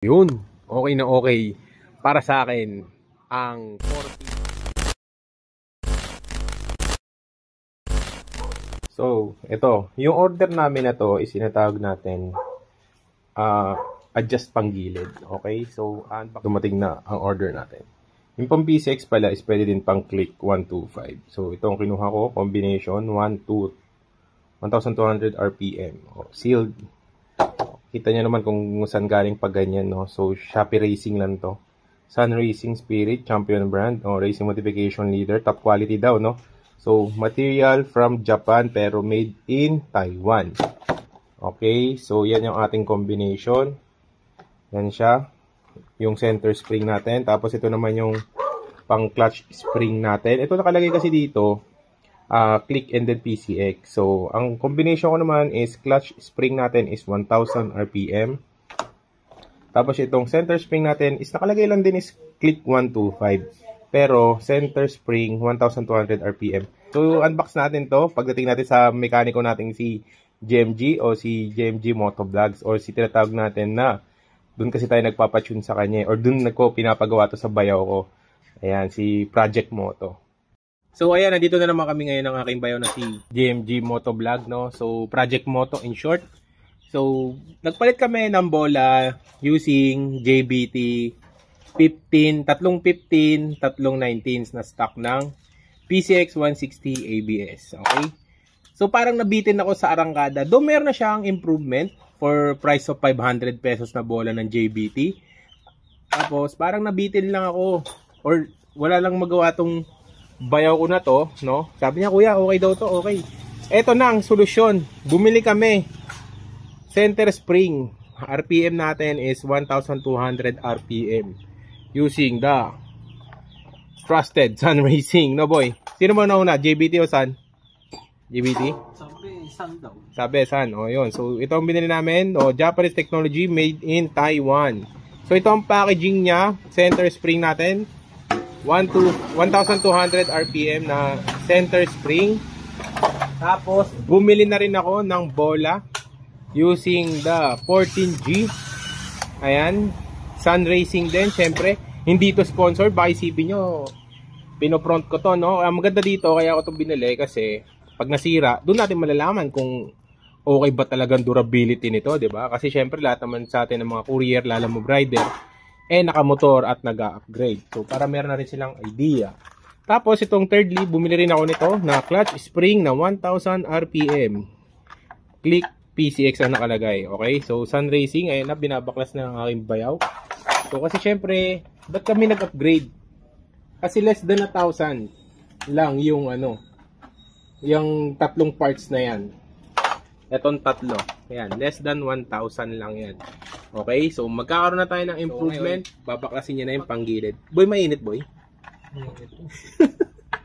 Yun, okay na okay para sa akin ang 40. So, ito, yung order namin na to is sinatawag natin adjust panggilid. Okay? So, dumating na ang order natin. Yung pang PCX pala is pwede din pang click 125. So, ito ang kinuha ko, combination 1200 RPM. Sealed. Kita nyo naman kung saan galing pag ganyan, no? So, Shopee Racing lang to. Sun Racing Spirit, champion brand, racing modification leader, top quality daw, no? So, material from Japan pero made in Taiwan. Okay, so yan yung ating combination. Yan siya. Yung center spring natin. Tapos ito naman yung pang clutch spring natin. Ito nakalagay kasi dito, click and then PCX. So, ang combination ko naman is clutch spring natin is 1000 RPM. Tapos itong center spring natin is nakalagay lang din is click 125. Pero center spring 1200 RPM. So, unbox natin to pagdating natin sa mekaniko natin si GMG o si GMG Motovlogs or si tinatawag natin na doon kasi tayo nagpapatune sa kanya or doon pinapagawa to sa bayaw ko. Ayan, si Project Moto. So, ayan, nandito na naman kami ngayon ng aking bayaw na si GMG Motovlog, no? So, Project Moto in short. So, nagpalit kami ng bola using JBT 15, tatlong 19s na stock ng PCX 160 ABS. Okay? So, parang nabitin ako sa arangkada. Doon meron na siyang improvement for price of 500 pesos na bola ng JBT. Tapos, parang nabitin lang ako or wala lang magawa tong bayaw ko na to, no? Sabi niya, kuya, okay daw to, okay. Eto na ang solusyon. Bumili kami. Center spring. RPM natin is 1200 RPM. Using the trusted Sun Racing, no boy? Sino mo nauna? JBT o Sun? JBT? Sabi, Sun daw. Sabi, Sun. O, yun. So, ito ang binili namin. O, Japanese technology made in Taiwan. So, ito ang packaging niya. Center spring natin. 1200 RPM na center spring. Tapos, bumili na rin ako ng bola using the 14G. Ayan. Sun Racing din, syempre. Hindi to sponsored. Baka isipin nyo, pinopront ko to, no? Maganda dito, kaya ako to binili kasi pag nasira, doon natin malalaman kung okay ba talagang durability nito, di ba? Kasi syempre, lahat naman sa atin ng mga courier, lalamove rider, nakamotor at nag-upgrade. So, para meron na rin silang idea. Tapos, itong thirdly, bumili rin ako nito na clutch spring na 1000 RPM. Click PCX ang nakalagay. Okay? So, Sun Racing, ayun na, binabaklas na ang aking bayaw. So, kasi syempre, ba't kami nag-upgrade? Kasi less than 1,000 lang yung yung tatlong parts na yan. Etong tatlo. Ayan, less than 1,000 lang yan. Okay? So, magkakaroon na tayo ng improvement. Babaklasin niya na yung panggilid. Boy, mainit, boy?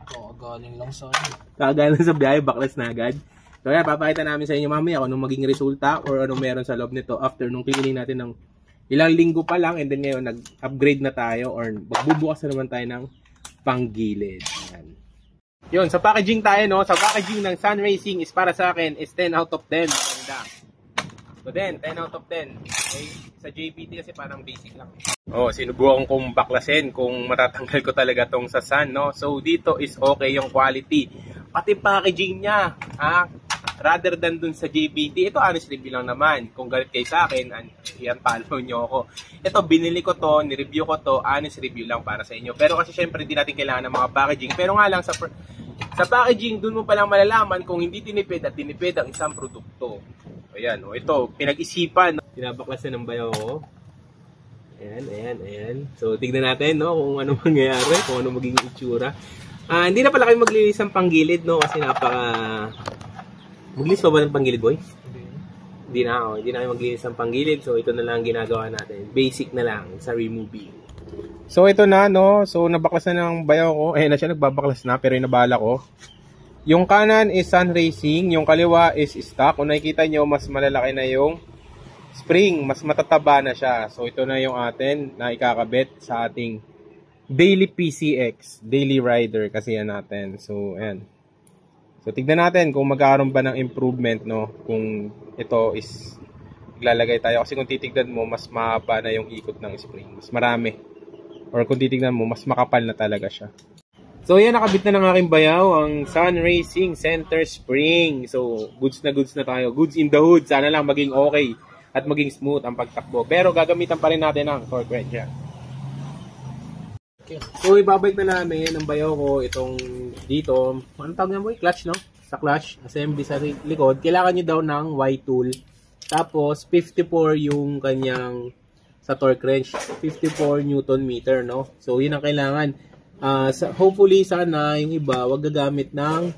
Kagaling lang sa ano. Kagaling sa biyahe, baklas na agad. So, ayan, papakita namin sa inyo mamaya kung anong maging resulta or anong meron sa loob nito after nung cleaning natin ng ilang linggo pa lang and then ngayon nag-upgrade na tayo or magbubukas na naman tayo ng panggilid. Ayan. Yun, sa packaging tayo, no? Sa packaging ng Sun Racing is para sa akin is 10 out of 10. Ganda. So then, 10 out of 10. Okay? Sa JBT kasi parang basic lang. Oh, sinubukan kong baklasin kung matatanggal ko talaga tong sa Sun, no? So dito is okay yung quality. Pati packaging niya, ha? Rather than dun sa JBT, ito honest review lang naman. Kung galit kayo sa akin, yan, follow nyo ako. Ito, binili ko to, nireview ko to, honest review lang para sa inyo. Pero kasi syempre, hindi natin kailangan ng mga packaging. Pero nga lang, sa packaging, dun mo palang malalaman kung hindi tinipid at tinipid ang isang produkto. Ayan, o ito, pinag-isipan. Pinabaklasan ng bayaw ko. Ayan. So, tignan natin, no, kung ano mangyayari, kung ano magiging itsura. Hindi na pala kayo maglilis ng panggilid, no, kasi maglinis pa ba ng panggilid, boy? Hindi na kayo maglinis ng panggilid. So, ito na lang ginagawa natin. Basic na lang sa removing. So, ito na, no? So, nabaklas na ng bayaw ko. Ayan na siya, nagbabaklas na. Pero inabala ko. Yung kanan is Sun Racing. Yung kaliwa is stock. Kung nakikita nyo, mas malalaki na yung spring. Mas matataba na siya. So, ito na yung atin na ikakabit sa ating daily PCX. Daily rider kasi yan natin. So, ayan. So, tignan natin kung magkakaroon ba ng improvement, no? Kung ito is Maglalagay tayo kasi kung titignan mo, mas mahaba na yung ikot ng spring. Mas marami. Or kung titignan mo, mas makapal na talaga siya. So yan, nakabit na ng aking bayaw ang Sun Racing Center Spring. So goods na tayo. Goods in the hood. Sana lang maging okay at maging smooth ang pagtakbo. Pero gagamitan pa rin natin ang torque wrench yan. Okay. So ibabalik na namin ang bayaw ko itong dito. Ano tawag na mo? Clutch, no? Sa clutch, assembly sa likod. Kailangan nyo daw ng Y-tool. Tapos 54 yung kanyang sa torque wrench. 54 Newton meter, no? So yun ang kailangan. Hopefully sana yung iba wag gagamit ng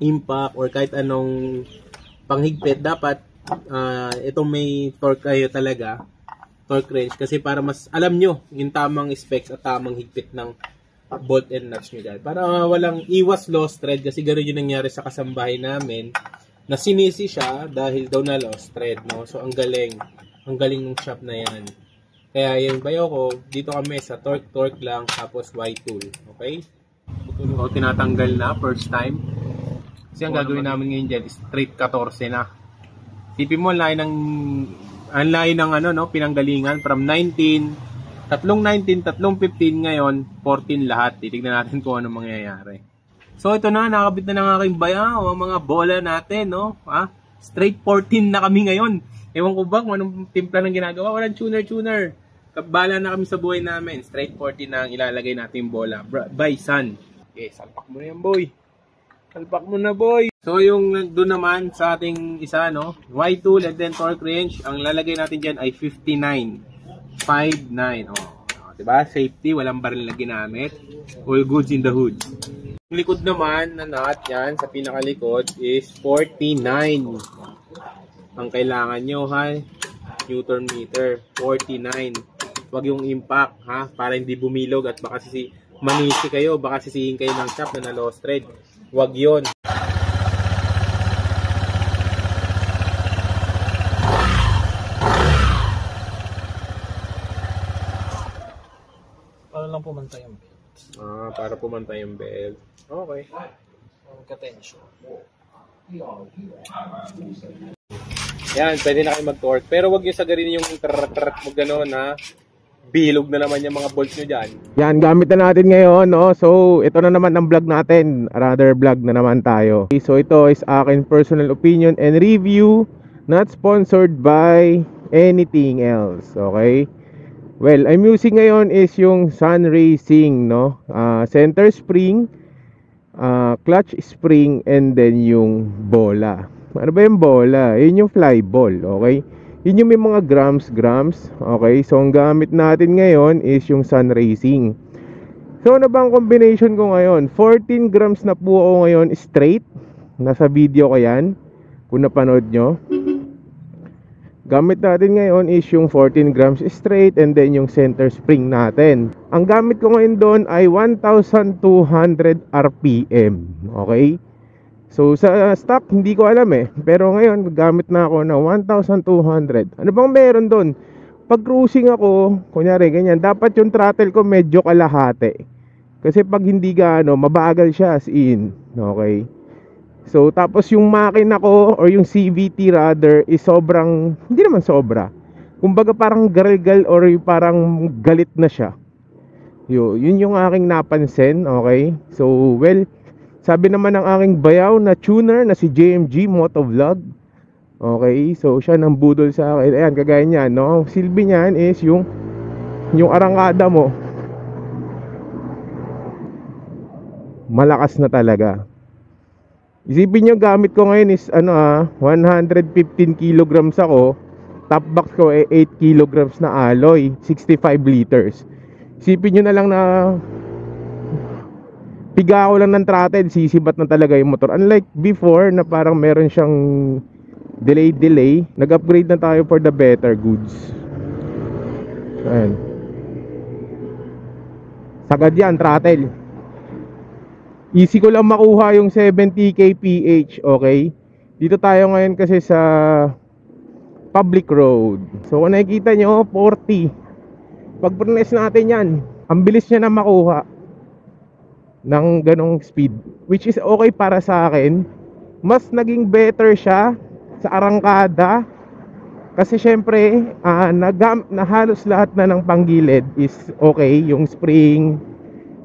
impact or kahit anong panghigpit. Dapat itong may torque kayo talaga, torque wrench, kasi para mas alam nyo yung tamang specs at tamang higpit ng bolt and nuts nyo dyan, para walang iwas lost thread. Kasi gano'n yung nangyari sa kasambahay namin na sinisi siya dahil daw na lost thread, no? So ang galing ng shop na yan. Kaya yung bayo ko, dito kami sa torque lang, tapos Y-tool. Okay? O, tinatanggal na, first time. Kasi ang gagawin namin ngayon dyan, straight 14 na. Tipin mo, ang layo ng ano, no, pinanggalingan, from 19, tatlong 15 ngayon, 14 lahat. Titignan natin kung ano mangyayari. So ito na, nakabit na ng aking bayaw, ang mga bola natin, no? Straight 14 na kami ngayon. Ewan ko ba kung anong timpla ng ginagawa. Walang tuner. Kabala na kami sa buhay namin. Straight 40 na ang ilalagay natin bola. By Sun. Okay, salpak mo na yan, boy. Salpak mo na, boy. So, yung doon naman sa ating isa, no? Y-tool and then torque wrench. Ang lalagay natin dyan ay 59. 59. Diba? Safety. Walang baril na ginamit. All goods in the hood. Yung likod naman na nut yan sa pinakalikod is 49. Ang kailangan nyo, ha? Newton meter, 49. Huwag yung impact, ha? Para hindi bumilog at baka manisi kayo, baka sisihin kayo ng shop na lost thread. Huwag yun. Para lang pumantay ang belt. Para pumantay yung belt. Okay. Ang ka-tension. Yan, pwede na kayo mag-torque. Pero wag nyo sagarin yung trrrt mo gano'n, na bilog na naman yung mga bolts nyo dyan. Yan, gamit na natin ngayon, no? So, ito na naman ang vlog natin. Another vlog na naman tayo. Okay, so, ito is akin personal opinion and review. Not sponsored by anything else. Okay? Well, I'm using ngayon is yung Sun Racing, no? Center spring, clutch spring, and then yung bola. Ano ba yung bola? Yun yung fly ball, okay? Yun yung may mga grams, okay? So, ang gamit natin ngayon is yung Sun Racing. So, ano ba ang combination ko ngayon? 14 grams na po ako ngayon straight. Nasa video ko yan, kung napanood nyo. Gamit natin ngayon is yung 14 grams straight and then yung center spring natin. Ang gamit ko ngayon doon ay 1,200 RPM, okay? So sa stock hindi ko alam pero ngayon gamit na ako ng 1,200. Ano bang meron doon? Pag cruising ako, kunyari ganyan, dapat yung throttle ko medyo kalahati. Kasi pag hindi gaano, mabagal siya as in. Okay? So tapos yung makina ko or yung CVT rather is sobrang, hindi naman sobra. Kumbaga parang gargal or parang galit na siya. Yun yung aking napansin, okay? So well, sabi naman ng aking bayaw na tuner na si JMG Motovlog. Okay, so siya nang budol sa akin. Ayan, kagaya niyan, no? Silbi niyan is yung arangkada mo malakas na talaga. Isipin nyo, gamit ko ngayon is 115 kilograms ako. Top box ko ay 8 kilograms na alloy, 65 liters. Isipin nyo na lang na piga ko lang ng throttle, sisibat na talaga yung motor. Unlike before na parang meron siyang delay, nag-upgrade na tayo for the better goods. Ayan. Sagad yan, throttle. Easy ko lang makuha yung 70 kph, okay? Dito tayo ngayon kasi sa public road. So kung nakikita nyo, 40. Pag press natin yan, ang bilis niya na makuha ng ganong speed, which is okay para sa akin. Mas naging better siya sa arangkada Kasi syempre, na halos lahat na ng panggilid is okay. Yung spring,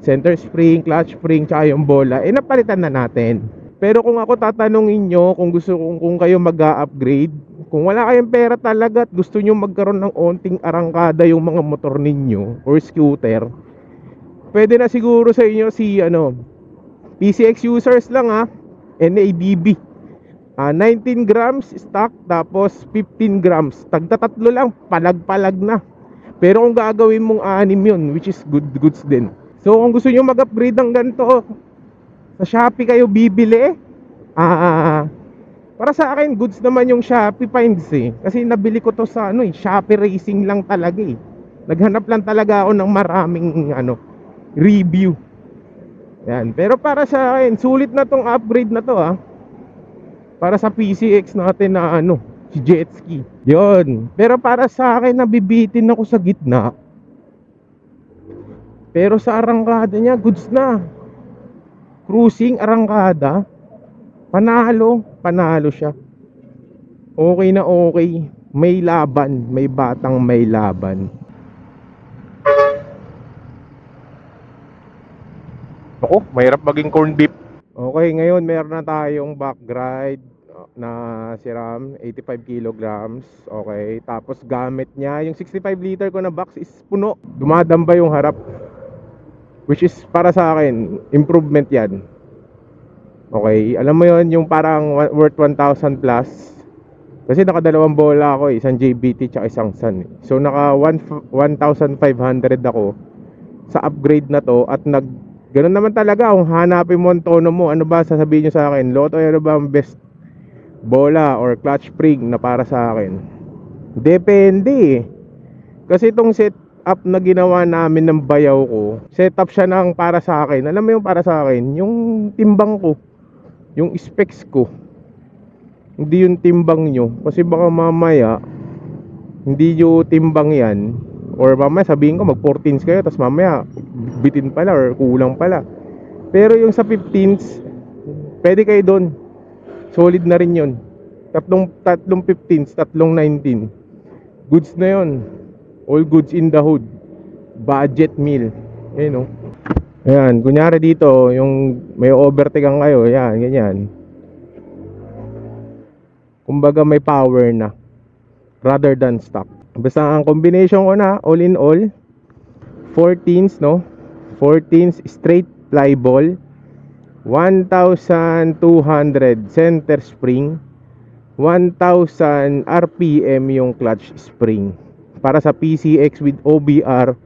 center spring, clutch spring, tsaka yung bola, napalitan na natin. Pero kung ako tatanungin nyo, kung kayo mag-upgrade, kung wala kayong pera talaga at gusto nyo magkaroon ng onting arangkada yung mga motor ninyo or scooter, pwede na siguro sa inyo si PCX users lang NADB. 19 grams stock, tapos 15 grams. Tagtatatlo lang, palag-palag na. Pero kung gagawin mong 6 yun, which is goods din. So kung gusto nyo mag-upgrade ng ganito, sa Shopee kayo bibili. Para sa akin, goods naman yung Shopee Finds Kasi nabili ko to sa Shopee Racing lang talaga Naghanap lang talaga ako ng maraming review. Yan. Pero para sa akin, sulit na tong upgrade na to para sa PCX natin na si jet ski. Yun. Pero para sa akin, nabibitin ako sa gitna. Pero sa arangkada niya, goods na. Cruising, arangkada, panalo siya. Okay na okay. May laban, may batang may laban. Ako, mahirap maging corn beef. Okay, ngayon meron na tayong back ride na SRAM 85 kilograms. Okay, tapos gamit niya yung 65 liter ko na box is puno. Dumadamba yung harap, which is para sa akin improvement yan. Okay, alam mo yon yung parang worth 1,000 plus. Kasi nakadalawang bola ako isang JBT tsaka isang Sun So naka 1,500 ako sa upgrade na to. At ganun naman talaga, kung hanapin mo ang tono mo, ano ba sasabihin nyo sa akin? Lotto, ano ba ang best bola or clutch spring na para sa akin? Depende Kasi itong setup na ginawa namin ng bayaw ko, setup siya ng para sa akin. Alam mo yung para sa akin? Yung timbang ko, yung specs ko, hindi yung timbang nyo. Kasi baka mamaya hindi nyo timbang yan, or mamaya sabihin ko mag 14s kayo, tapos mamaya bitin pala or kulang pala. Pero yung sa 15s, pwede kayo doon. Solid na rin yun. Tatlong 15s, tatlong 19. Goods na yun. All goods in the hood. Budget meal. Ayan Ayan, kunyari dito, yung may overtakean kayo, yan, ganyan. Kumbaga may power na rather than stock. Basta ang combination ko na, all in all, 14s 14s straight fly ball, 1,200 center spring, 1,000 RPM yung clutch spring. Para sa PCX with OBR,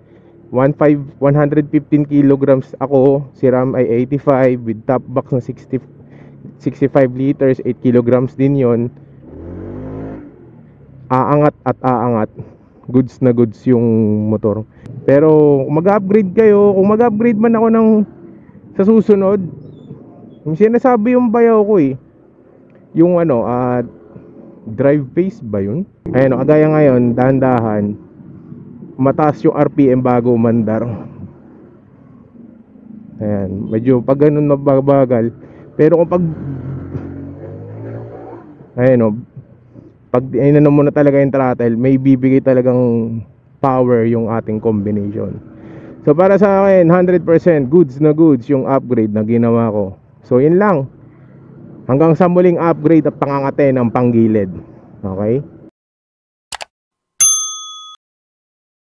115 kilograms ako, SRAM ay 85 with top box na 65 liters, 8 kilograms din yon. Aangat at aangat. Goods na goods yung motor. Pero kung mag-upgrade kayo, kung mag-upgrade man ako sa susunod, yung sinasabi yung bayaw ko yung drive pace ba yun? Ayun kagaya ngayon, dahan-dahan, mataas yung RPM bago umandar. Ayan, medyo pag ganun mabagal. Pero kung pag inano mo na talaga yung throttle, may bibigay talagang power yung ating combination. So para sa akin, 100% goods na goods yung upgrade na ginawa ko. So yun lang. Hanggang sa muling upgrade at pangangate ng panggilid. Okay?